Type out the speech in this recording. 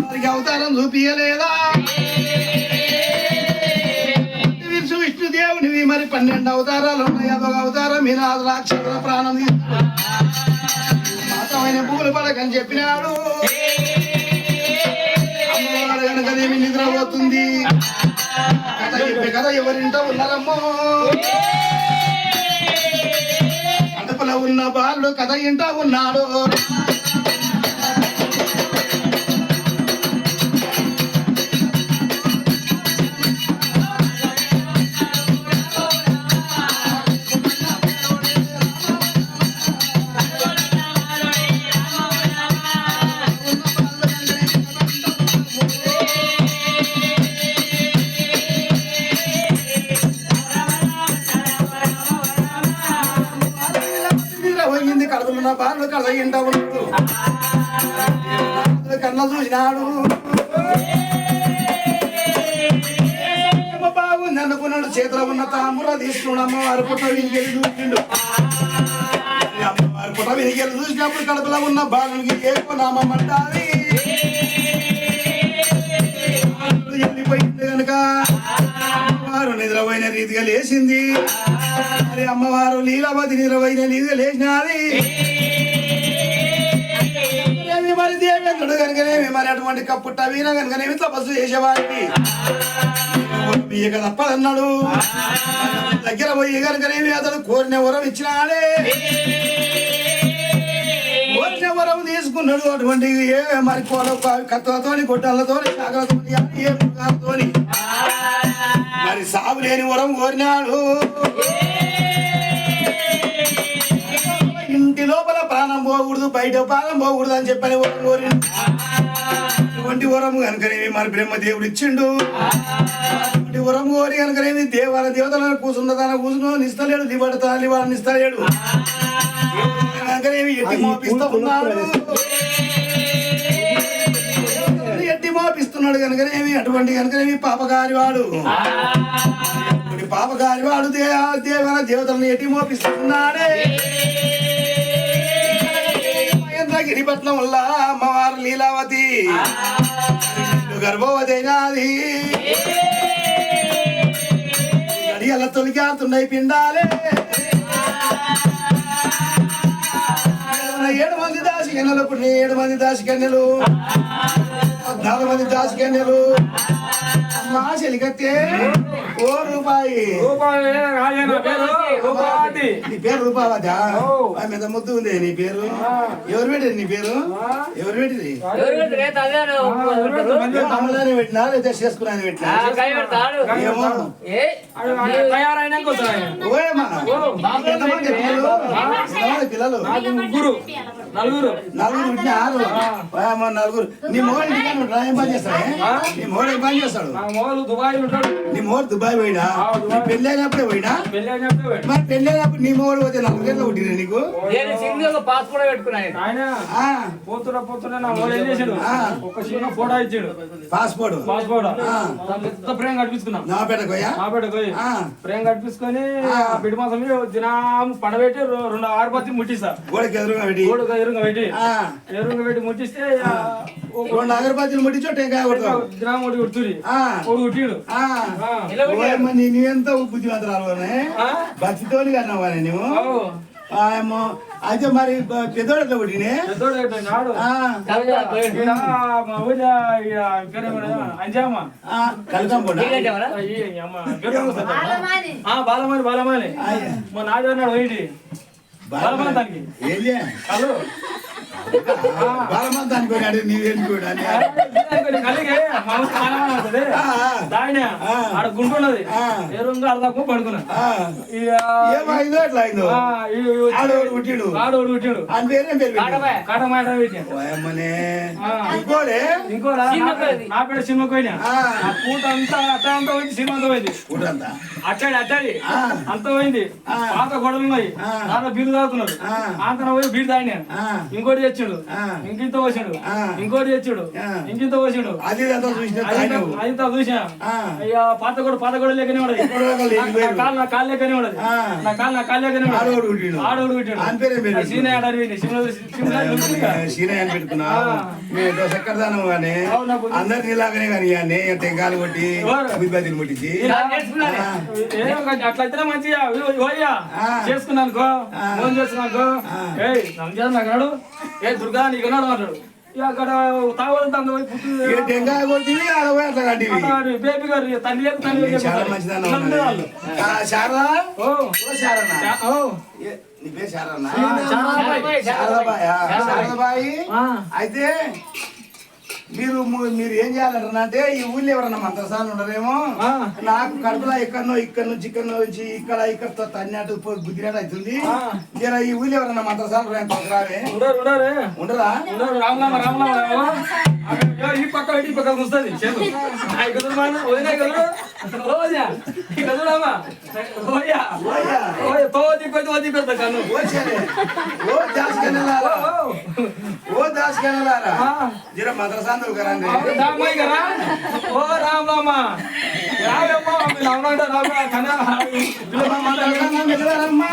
వారికి అవతారం చూపియలేదా విష్ణుదేవునివి మరి 12 అవతారాలు ఉన్నాయి అదొక అవతారం మీ రాక్షసుల ప్రాణం మాతమైన పూలు పడకని చెప్పినాడు అమ్మవారు కనుకనేమి నిద్రపోతుంది కథ చెప్పే కథ ఎవరింటో ఉన్నారమ్మో అటుపల ఉన్న బాలుడు కథ ఇంటా ఉన్నాడు కడుపులున్న బాలు కథ ఇంట ఉన్నాడు కన్న చూసినాడు బాగుంది అనుకున్నాడు చేతిలో ఉన్న తాంబూల తీసుకున్నాడు అమ్మవారి పుట్ట వినికెళ్ళి చూసిండు అమ్మవారి పుట్ట వినికెళ్ళి చూసినప్పుడు కడుపులో ఉన్న బాలునికి ఏకో నామంటాది వెళ్ళిపోయింది కనుక అమ్మవారు నిద్రపోయిన రీతిగా లేచింది మరి అమ్మవారు లీలావతి నిద్రపోయిన రీతిగా లేచినది మరి దేవేంద్రుడు కనుకనేమి మరి అటువంటి కప్పుట్ట వీణ కనుకనేమి తపస్సు చేసేవాడికి తప్పదన్నాడు దగ్గర పోయి కనుకనేమి అతడు కోరిన వరం ఇచ్చినాడే కోరిన వరం తీసుకున్నాడు అటువంటి ఏ మరి కత్తులతోని గొడ్డలతోని శాఖలతోని మరి సాగు లేని వరం కోరినాడు ఇంటి లోపల ప్రాణం పోకూడదు బయట ప్రాణం పోకూడదు అని చెప్పని వరం కోరిండు అటువంటి వరం కనుకనేమి మరి బ్రహ్మదేవుడు ఇచ్చిండు అటువంటి వరం కోరి కనుకనేమి దేవతలను కూర్చున్నదాన కూర్చుని నిస్తలేడు లివాడని ఇస్తలేడు కనుకనేమి ఎట్టి మోపిస్తూ ఉన్నాడు ఎట్టి మోపిస్తున్నాడు కనుకనేమి అటువంటి కనుకనేమి పాపగారి వాడు పాపగారి వాడు దేవతలను ఎట్టి మోపిస్తున్నాడే గిరిపట్నం వల్ల అమ్మవారు లీలావతి గర్భవతి అయినది గడియల తొలికారుతున్నాయి పిండాలే 7 మంది దాసి కన్యలు ఇప్పుడు 7 మంది దాసి కన్యలు 14 మంది దాసి కన్యలు అమ్మా చెలికత్తే ఓ రూపాయి నీ పేరు రూపావతా మీద ముద్దు ఉంది నీ పేరు ఎవరు పెట్టింది నీ పేరు ఎవరు పెట్టింది అమ్మదాన్ని పెట్టినా లేదా చేసుకున్నాను పెట్టినా పిల్లలు నలుగురు పెట్టిన 6 నలుగురు నీ మోడీ ఏం పని చేస్తాడు నీ మోడీ ఏం పని చేస్తాడు నీ మోడు దుబాయ్ పోయినా పెళ్లి అయినప్పుడే పోయినా మరి పెళ్లి అయినప్పుడు నీ మోడు పోతే 4 గంటలు కొట్టినా నీకు పాస్పోర్ట్ ప్రేమ కట్టించుకున్నాం ప్రేమ కట్టించుకొని బిడ్డ మాసం దినం పడబెట్టి 2 ఆరుపత్తి ముట్టిస్తా గోడకి ఎదురుగా పెట్టి ముట్టిస్తే 2 అగరబత్తులు ముట్టించో టెంకాయ దినం ఒకటి కొడుతుంది కొట్టిడు నీవెంత బుద్ధిమంతరాలు భక్తితోని కన్నావా నువ్వు అయితే మరి పెద్దోడు కొట్టినే బాలమాలి మా నాడు అన్నాడు పోయి బాలమానికి బాలమంతానికి పోయినాడు నీవేనుకోడాని ఆడ గుంటున్నది ఏరుందో అర్ధకు పడుకున్నా ఏమైందో ఎట్లా అయిందో ఆడోడు పుట్టిడు అని పేరేం పేరు కాటమాట ఇంకోడే నా పేరు సినిమాకి పోయినా పూట అంతా అట్లా అంతా పోయింది సినిమాతో పోయింది పూట అంతా అట్టాడి ఆ. అంత పోయింది ఆ. పాత గొడవలు ఉన్నాయి ఆ. నాన్న బీరు తాగుతున్నాడు ఆ. అంతన పోయి బీరు తాగినా ఆ. ఇంకోటి తెచ్చిండు ఆ. ఇంకింత పోసిండు ఆ. ఇంకోటి తెచ్చిండు ఆ. ఇంకింత పోసిండు అది అంతా చూసిన తాగినావు. అయింత చూసా ఆ. అయ్యా పాత గొడవ లేకనే ఉండదు ఇప్పుడు దాకా లేని పేరు. నా కాళ్ళు లేకనే ఉండదు ఆ. నా కాళ్ళు లేకనే ఆడోడు పుట్టిండు. ఆడోడు పుట్టాడు ఆయన పేరే పేరు. సీనే ఆడారు సీనయ్య అని పెట్టుకున్నా మేము చక్కదానం కానీ అవునా బుద్ధి. అందరినీ ఇలాగనే కానీ కానీ టెంకాయలు కొట్టి ఎవరు? బుద్ధిబతిని ముట్టించి అట్లయితేనే మంచిగా ఓయ్యా ఆ. చేసుకున్నానుకో ఆ. ఫోన్ చేసుకున్నానుకో ఏయ్ రంజాన్ అన్నాడు ఏ దుర్గా నీకు ఉన్నాడు అంటాడు ఇక అక్కడ తాగొద్దు ఏ టెంకాయ కొట్టివి ఆడ పోయి అట్లా కట్టివి. బేబీ గారు తండ్రి లేక తండ్రి లేక చాలా చెప్తారు. మంచిదన్న ఇట్లా ఉండే వాళ్ళు. శారదా ఓ ఓ శారదా ఓ నీ పేరు శారదా శారదాబాయి. శారదాబాయా శారదాబాయి ఆ. అయితే మీరు ఏం చేయాలంటారంటే ఈ ఊళ్ళో ఎవరన్నా మంత్రసాలు ఉండరేమో ఆ. నాకు కడుపులో ఇక్కడ నుంచి ఇక్కడ తన్నట్టు గుద్దినట్టు అవుతుంది ఆ. జర ఈ ఊళ్ళో ఎవరన్నా మంత్రసాలు రావే ఉండరు ఉండరా రామలామ ఈ పక్క వస్తుంది వదిలే కదా రోజా ఇక చూడమ్మా ఓయా ఓయ్యా. ఓది పెడతా కన్ను ఓ దాసుకెళ్ళారా ఓ దాసుకెళ్ళారా జర మంత్రసాంతులు కరండి రామయ్య గారా ఓ రామలామ రామమ్మ రామ మిగలరమ్మా